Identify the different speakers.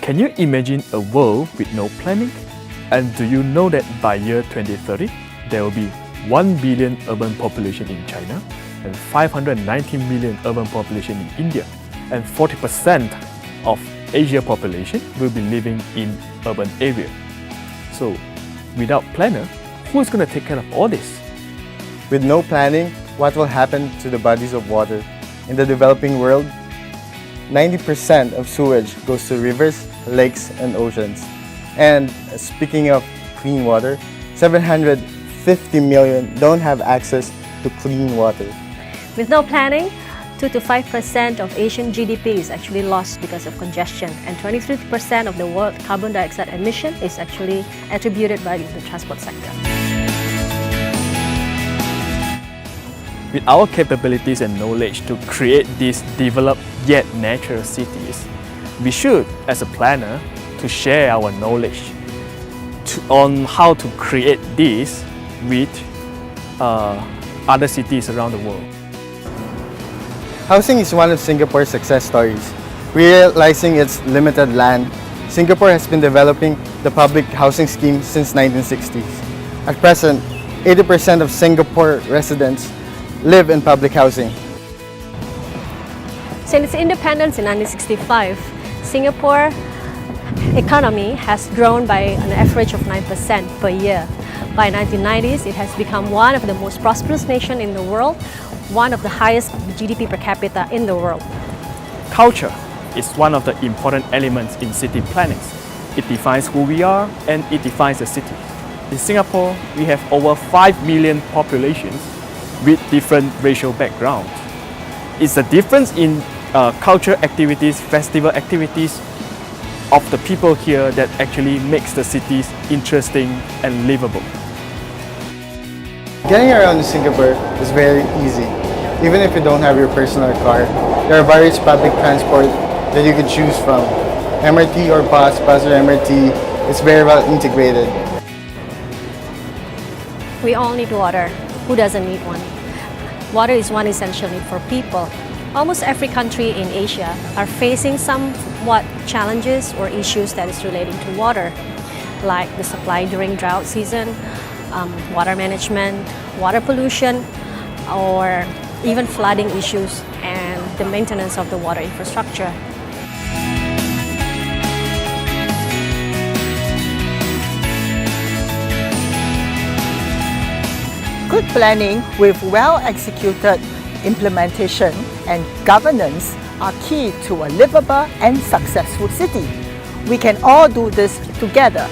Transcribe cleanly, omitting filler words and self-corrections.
Speaker 1: Can you imagine a world with no planning? And do you know that by year 2030, there will be 1 billion urban population in China and 590 million urban population in India, and 40% of Asia population will be living in urban area. So, without planner, who is going to take care of all this?
Speaker 2: With no planning, what will happen to the bodies of water? In the developing world, 90% of sewage goes to rivers, lakes, and oceans. And speaking of clean water, 750 million don't have access to clean water.
Speaker 3: With no planning, 2 to 5% of Asian GDP is actually lost because of congestion, and 23% of the world carbon dioxide emission is actually attributed by the transport sector.
Speaker 1: With our capabilities and knowledge to create these developed yet natural cities, we should, as a planner, to share our knowledge on how to create this with other cities around the world.
Speaker 2: Housing is one of Singapore's success stories. Realizing its limited land, Singapore has been developing the public housing scheme since 1960s. At present, 80% of Singapore residents live in public housing.
Speaker 3: Since its independence in 1965, Singapore economy has grown by an average of 9% per year. By 1990s, it has become one of the most prosperous nations in the world, one of the highest GDP per capita in the world.
Speaker 1: Culture is one of the important elements in city planning. It defines who we are and it defines the city. In Singapore, we have over 5 million populations with different racial backgrounds. It's the difference in culture activities, festival activities of the people here that actually makes the cities interesting and livable.
Speaker 2: Getting around in Singapore is very easy. Even if you don't have your personal car, there are various public transport that you can choose from. MRT or bus or MRT is very well integrated.
Speaker 3: We all need water. Who doesn't need one? Water is one essential need for people. Almost every country in Asia are facing somewhat challenges or issues that is relating to water, like the supply during drought season, water management, water pollution, or even flooding issues and the maintenance of the water infrastructure.
Speaker 4: Good planning with well-executed implementation and governance are key to a livable and successful city. We can all do this together.